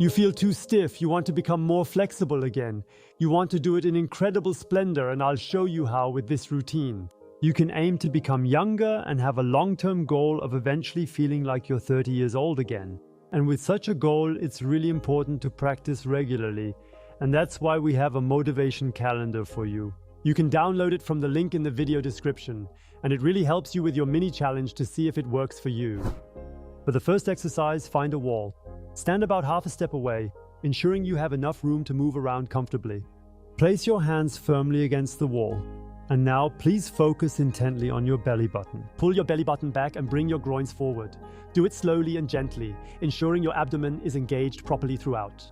You feel too stiff, you want to become more flexible again. You want to do it in incredible splendor, and I'll show you how with this routine. You can aim to become younger and have a long-term goal of eventually feeling like you're 30 years old again. And with such a goal, it's really important to practice regularly. And that's why we have a motivation calendar for you. You can download it from the link in the video description, and it really helps you with your mini challenge to see if it works for you. For the first exercise, find a wall. Stand about half a step away, ensuring you have enough room to move around comfortably. Place your hands firmly against the wall. And now, please focus intently on your belly button. Pull your belly button back and bring your groins forward. Do it slowly and gently, ensuring your abdomen is engaged properly throughout.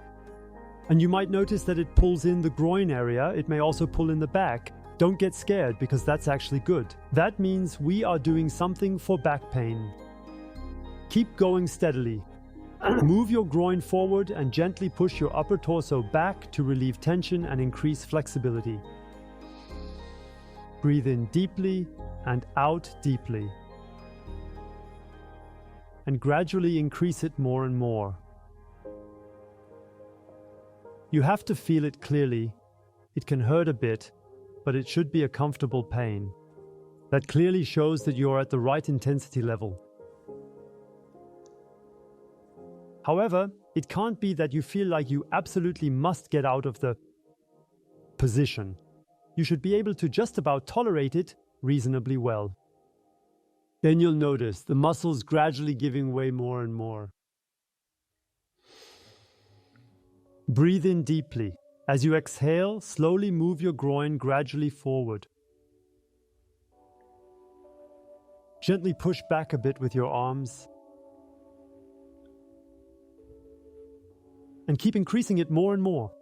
And you might notice that it pulls in the groin area. It may also pull in the back. Don't get scared, because that's actually good. That means we are doing something for back pain. Keep going steadily. Move your groin forward and gently push your upper torso back to relieve tension and increase flexibility. Breathe in deeply and out deeply. And gradually increase it more and more. You have to feel it clearly. It can hurt a bit, but it should be a comfortable pain. That clearly shows that you're at the right intensity level. However, it can't be that you feel like you absolutely must get out of the position. You should be able to just about tolerate it reasonably well. Then you'll notice the muscles gradually giving way more and more. Breathe in deeply. As you exhale, slowly move your groin gradually forward. Gently push back a bit with your arms. And keep increasing it more and more.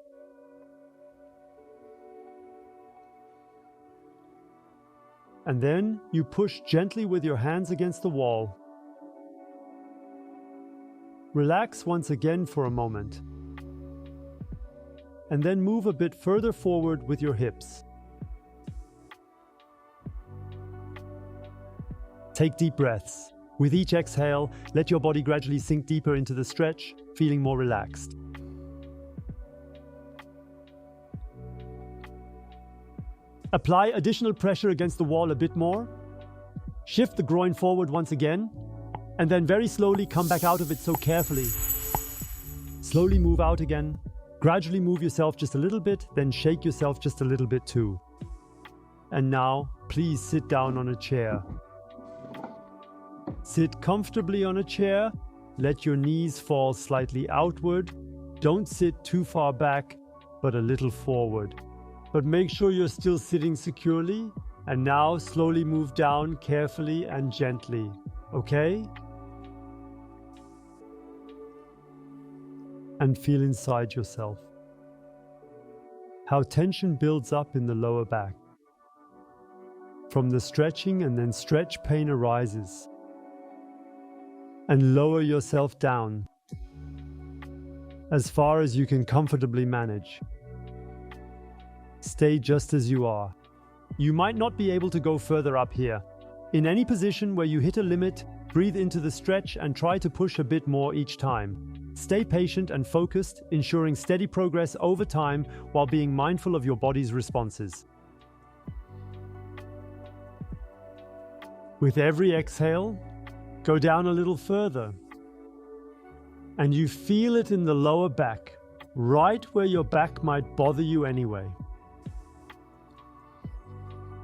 And then you push gently with your hands against the wall. Relax once again for a moment. And then move a bit further forward with your hips. Take deep breaths. With each exhale, let your body gradually sink deeper into the stretch, feeling more relaxed. Apply additional pressure against the wall a bit more. Shift the groin forward once again, and then very slowly come back out of it so carefully. Slowly move out again. Gradually move yourself just a little bit, then shake yourself just a little bit too. And now, please sit down on a chair. Sit comfortably on a chair. Let your knees fall slightly outward. Don't sit too far back, but a little forward. But make sure you're still sitting securely. And now slowly move down carefully and gently. Okay? And feel inside yourself how tension builds up in the lower back. From the stretching, and then stretch pain arises. And lower yourself down as far as you can comfortably manage. Stay just as you are. You might not be able to go further up here. In any position where you hit a limit, breathe into the stretch and try to push a bit more each time. Stay patient and focused, ensuring steady progress over time while being mindful of your body's responses. With every exhale, go down a little further. And you feel it in the lower back, right where your back might bother you anyway.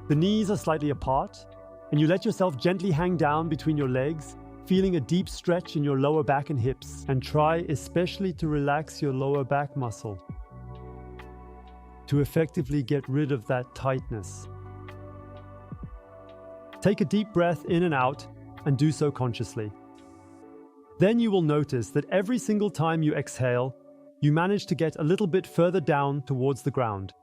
The knees are slightly apart, and you let yourself gently hang down between your legs, feeling a deep stretch in your lower back and hips, and try especially to relax your lower back muscle to effectively get rid of that tightness. Take a deep breath in and out, and do so consciously. Then you will notice that every single time you exhale, you manage to get a little bit further down towards the ground.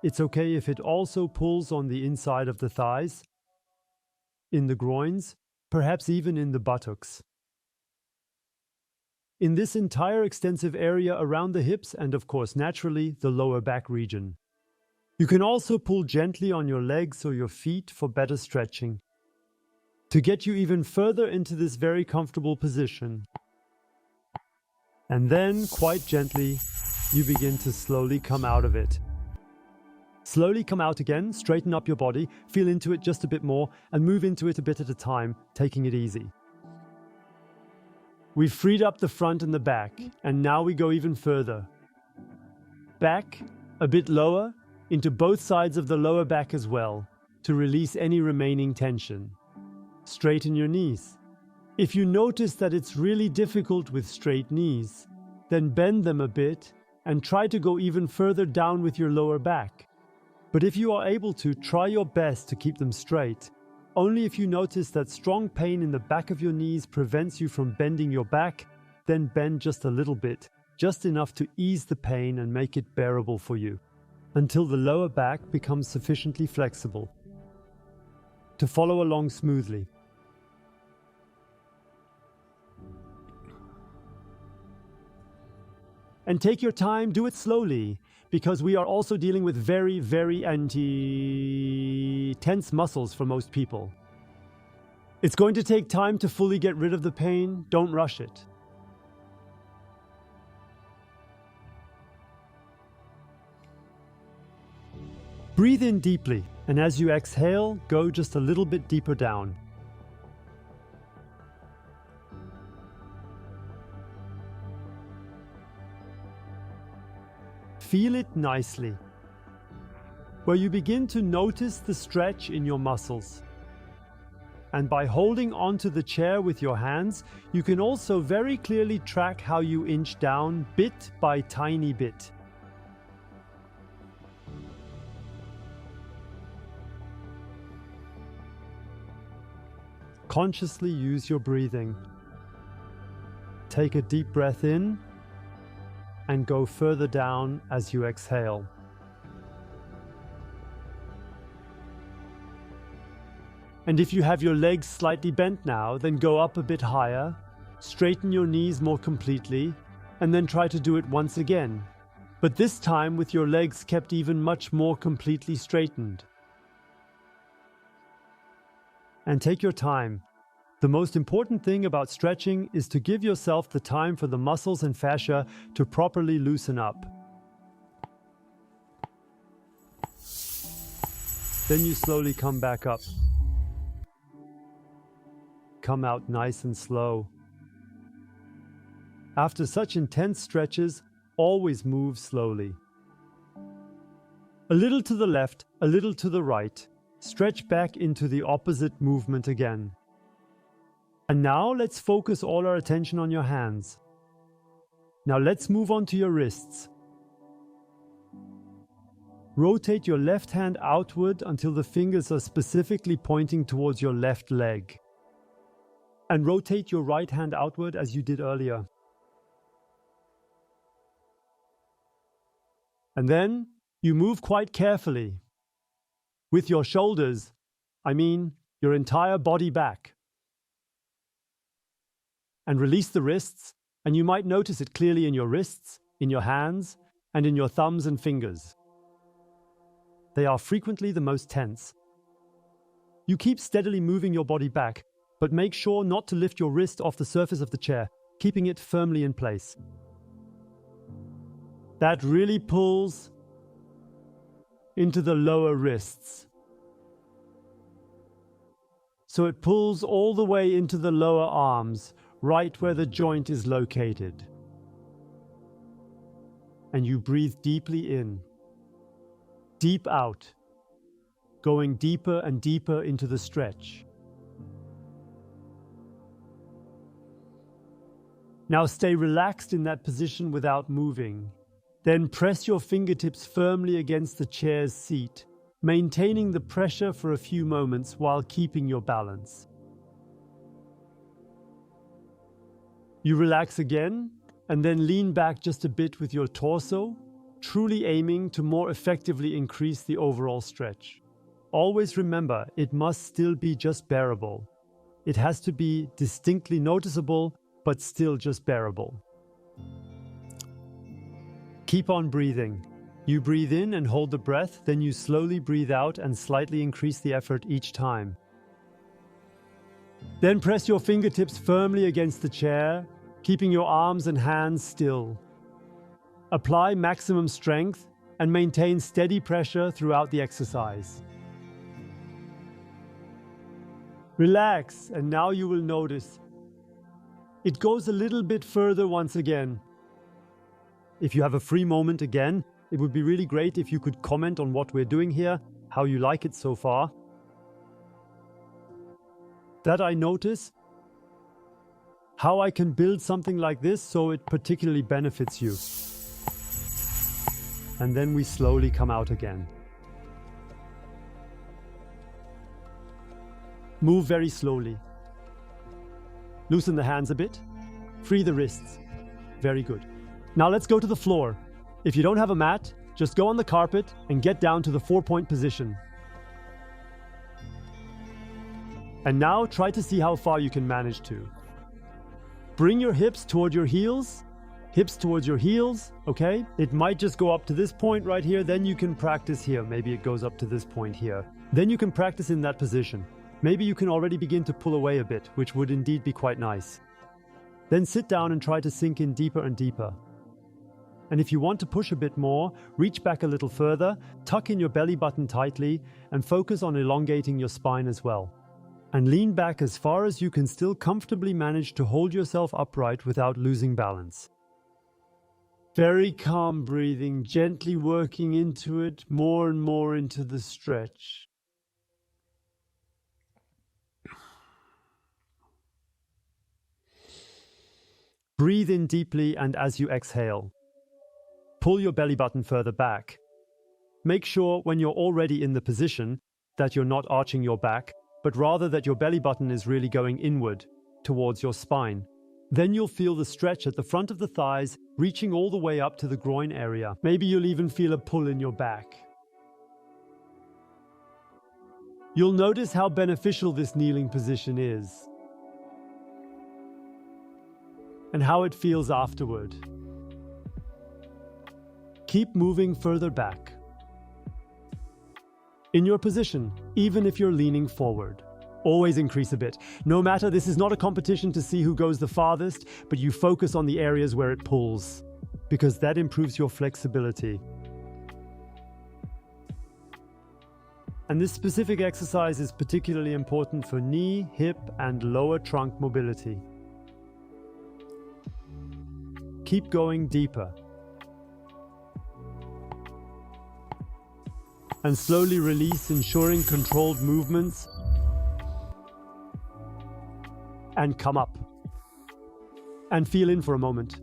It's okay if it also pulls on the inside of the thighs, in the groins, perhaps even in the buttocks. In this entire extensive area around the hips and, of course, naturally, the lower back region. You can also pull gently on your legs or your feet for better stretching. to get you even further into this very comfortable position. And then, quite gently, you begin to slowly come out of it. Slowly come out again, straighten up your body, feel into it just a bit more, and move into it a bit at a time, taking it easy. We've freed up the front and the back, and now we go even further. Back, a bit lower, into both sides of the lower back as well, to release any remaining tension. Straighten your knees. If you notice that it's really difficult with straight knees, then bend them a bit and try to go even further down with your lower back. But if you are able to, try your best to keep them straight. Only if you notice that strong pain in the back of your knees prevents you from bending your back, then bend just a little bit, just enough to ease the pain and make it bearable for you, until the lower back becomes sufficiently flexible to follow along smoothly. And take your time, do it slowly, because we are also dealing with very, very tense muscles for most people. It's going to take time to fully get rid of the pain. Don't rush it. Breathe in deeply, and as you exhale, go just a little bit deeper down. Feel it nicely, where you begin to notice the stretch in your muscles. And by holding onto the chair with your hands, you can also very clearly track how you inch down bit by tiny bit. Consciously use your breathing. Take a deep breath in and go further down as you exhale. And if you have your legs slightly bent now, then go up a bit higher, straighten your knees more completely, and then try to do it once again. But this time with your legs kept even much more completely straightened. And take your time. The most important thing about stretching is to give yourself the time for the muscles and fascia to properly loosen up. Then you slowly come back up. Come out nice and slow. After such intense stretches, always move slowly. A little to the left, a little to the right. Stretch back into the opposite movement again. And now let's focus all our attention on your hands. Now let's move on to your wrists. Rotate your left hand outward until the fingers are specifically pointing towards your left leg. And rotate your right hand outward as you did earlier. And then you move quite carefully. With your shoulders, I mean your entire body back. And release the wrists, and you might notice it clearly in your wrists, in your hands, and in your thumbs and fingers. They are frequently the most tense. You keep steadily moving your body back, but make sure not to lift your wrist off the surface of the chair, keeping it firmly in place. That really pulls into the lower wrists. So it pulls all the way into the lower arms, right where the joint is located. And you breathe deeply in, deep out, going deeper and deeper into the stretch. Now stay relaxed in that position without moving. Then press your fingertips firmly against the chair's seat, maintaining the pressure for a few moments while keeping your balance. You relax again, and then lean back just a bit with your torso, truly aiming to more effectively increase the overall stretch. Always remember, it must still be just bearable. It has to be distinctly noticeable, but still just bearable. Keep on breathing. You breathe in and hold the breath, then you slowly breathe out and slightly increase the effort each time. Then press your fingertips firmly against the chair, keeping your arms and hands still. Apply maximum strength and maintain steady pressure throughout the exercise. Relax, and now you will notice it goes a little bit further once again. If you have a free moment again, it would be really great if you could comment on what we're doing here, how you like it so far. That I notice how I can build something like this so it particularly benefits you. And then we slowly come out again. Move very slowly. Loosen the hands a bit. Free the wrists. Very good. Now let's go to the floor. If you don't have a mat, just go on the carpet and get down to the 4-point position. And now try to see how far you can manage to. Bring your hips toward your heels. Hips towards your heels, okay? It might just go up to this point right here, then you can practice here. Maybe it goes up to this point here. Then you can practice in that position. Maybe you can already begin to pull away a bit, which would indeed be quite nice. Then sit down and try to sink in deeper and deeper. And if you want to push a bit more, reach back a little further, tuck in your belly button tightly, and focus on elongating your spine as well. And lean back as far as you can still comfortably manage to hold yourself upright without losing balance. Very calm breathing, gently working into it, more and more into the stretch. Breathe in deeply, and as you exhale, pull your belly button further back. Make sure when you're already in the position that you're not arching your back, but rather that your belly button is really going inward towards your spine. Then you'll feel the stretch at the front of the thighs, reaching all the way up to the groin area. Maybe you'll even feel a pull in your back. You'll notice how beneficial this kneeling position is, and how it feels afterward. Keep moving further back. In your position, even if you're leaning forward, always increase a bit. No matter, this is not a competition to see who goes the farthest, but you focus on the areas where it pulls, because that improves your flexibility. And this specific exercise is particularly important for knee, hip, and lower trunk mobility. Keep going deeper. And slowly release, ensuring controlled movements. And come up. And feel in for a moment.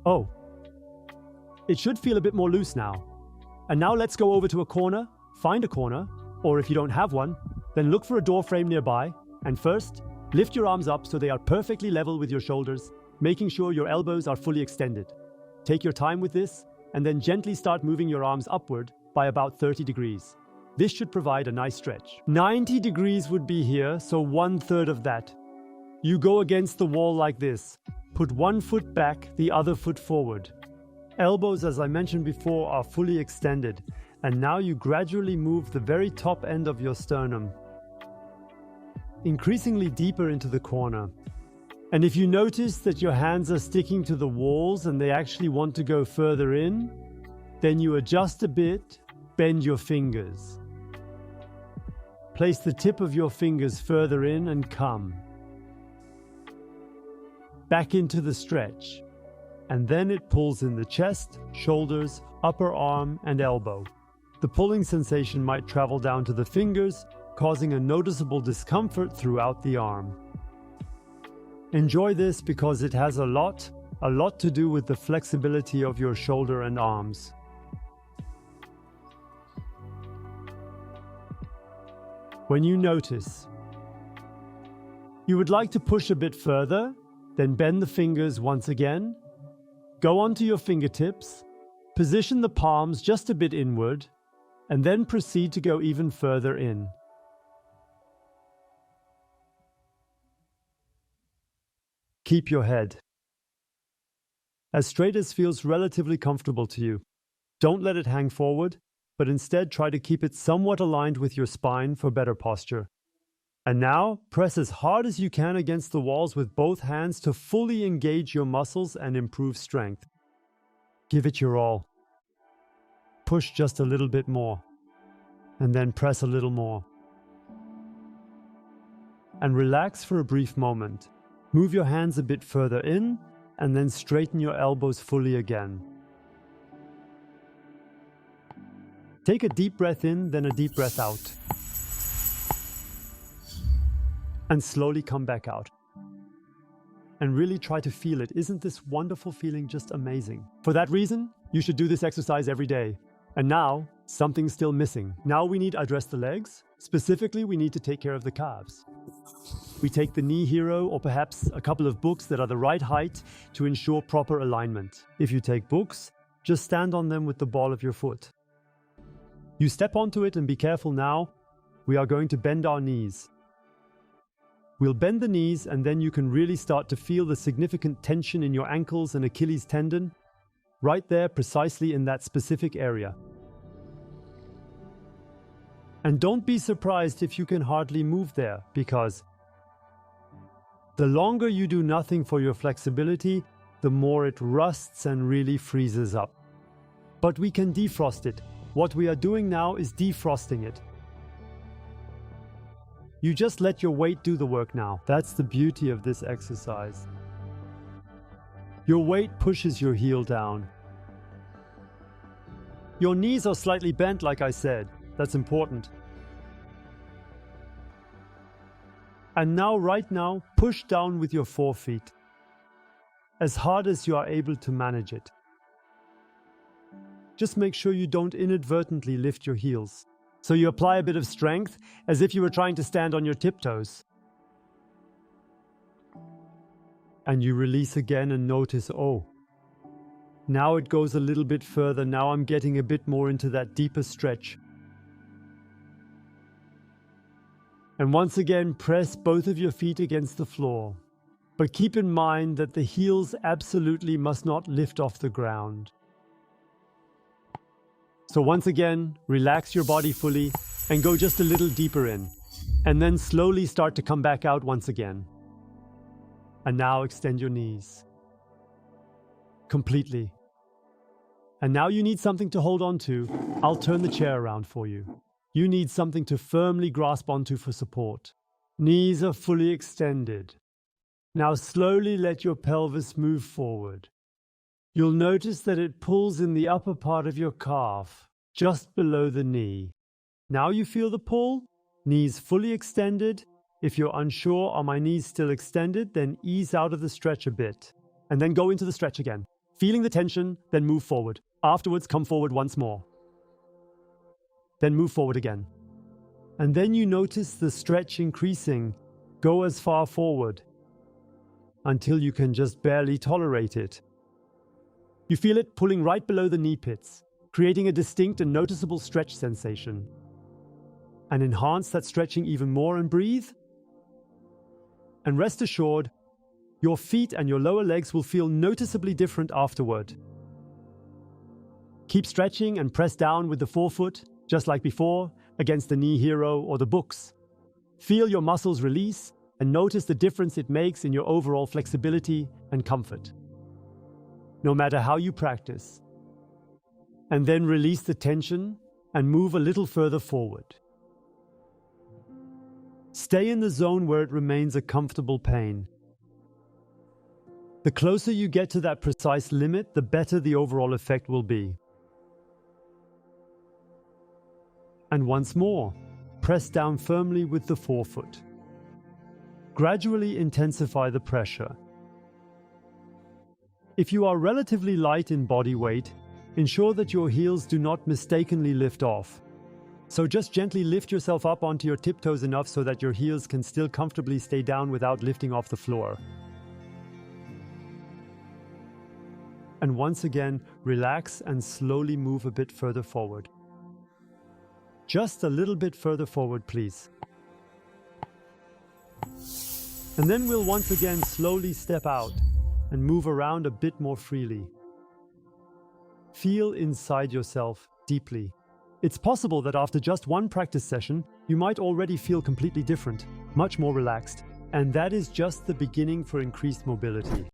Oh, it should feel a bit more loose now. And now let's go over to a corner, find a corner, or if you don't have one, then look for a door frame nearby. And first, lift your arms up so they are perfectly level with your shoulders, making sure your elbows are fully extended. Take your time with this, and then gently start moving your arms upward by about 30 degrees. This should provide a nice stretch. 90 degrees would be here, so 1/3 of that. You go against the wall like this. Put one foot back, the other foot forward. Elbows, as I mentioned before, are fully extended, and now you gradually move the very top end of your sternum, increasingly deeper into the corner. And if you notice that your hands are sticking to the walls and they actually want to go further in, then you adjust a bit, bend your fingers. Place the tip of your fingers further in and come. Back into the stretch. And then it pulls in the chest, shoulders, upper arm, and elbow. The pulling sensation might travel down to the fingers, causing a noticeable discomfort throughout the arm. Enjoy this because it has a lot to do with the flexibility of your shoulder and arms. When you notice you would like to push a bit further, then bend the fingers once again. Go onto your fingertips, position the palms just a bit inward, and then proceed to go even further in. Keep your head as straight as feels relatively comfortable to you. Don't let it hang forward, but instead try to keep it somewhat aligned with your spine for better posture. And now, press as hard as you can against the walls with both hands to fully engage your muscles and improve strength. Give it your all. Push just a little bit more, and then press a little more. And relax for a brief moment. Move your hands a bit further in, and then straighten your elbows fully again. Take a deep breath in, then a deep breath out. And slowly come back out. And really try to feel it. Isn't this wonderful feeling just amazing? For that reason, you should do this exercise every day. And now, something's still missing. Now we need to address the legs. Specifically, we need to take care of the calves. We take the knee hero or perhaps a couple of books that are the right height to ensure proper alignment. If you take books, just stand on them with the ball of your foot. You step onto it and be careful now. We are going to bend our knees. We'll bend the knees and then you can really start to feel the significant tension in your ankles and Achilles tendon, right there precisely in that specific area. And don't be surprised if you can hardly move there, because the longer you do nothing for your flexibility, the more it rusts and really freezes up. But we can defrost it. What we are doing now is defrosting it. You just let your weight do the work now. That's the beauty of this exercise. Your weight pushes your heel down. Your knees are slightly bent, like I said. That's important. And now, right now, push down with your forefeet, as hard as you are able to manage it. Just make sure you don't inadvertently lift your heels. So you apply a bit of strength, as if you were trying to stand on your tiptoes. And you release again and notice, oh, now it goes a little bit further. Now I'm getting a bit more into that deeper stretch. And once again, press both of your feet against the floor. But keep in mind that the heels absolutely must not lift off the ground. So once again, relax your body fully and go just a little deeper in. And then slowly start to come back out once again. And now extend your knees. Completely. And now you need something to hold on to. I'll turn the chair around for you. You need something to firmly grasp onto for support. Knees are fully extended. Now slowly let your pelvis move forward. You'll notice that it pulls in the upper part of your calf, just below the knee. Now you feel the pull? Knees fully extended. If you're unsure, are my knees still extended? Then ease out of the stretch a bit. And then go into the stretch again. Feeling the tension, then move forward. Afterwards, come forward once more. Then move forward again. And then you notice the stretch increasing. Go as far forward until you can just barely tolerate it. You feel it pulling right below the knee pits, creating a distinct and noticeable stretch sensation. And enhance that stretching even more and breathe. And rest assured, your feet and your lower legs will feel noticeably different afterward. Keep stretching and press down with the forefoot, just like before, against the knee hero or the books. Feel your muscles release and notice the difference it makes in your overall flexibility and comfort. No matter how you practice. And then release the tension and move a little further forward. Stay in the zone where it remains a comfortable pain. The closer you get to that precise limit, the better the overall effect will be. And once more, press down firmly with the forefoot. Gradually intensify the pressure. If you are relatively light in body weight, ensure that your heels do not mistakenly lift off. So just gently lift yourself up onto your tiptoes enough so that your heels can still comfortably stay down without lifting off the floor. And once again, relax and slowly move a bit further forward. Just a little bit further forward, please. And then we'll once again slowly step out and move around a bit more freely. Feel inside yourself deeply. It's possible that after just one practice session, you might already feel completely different, much more relaxed, and that is just the beginning for increased mobility.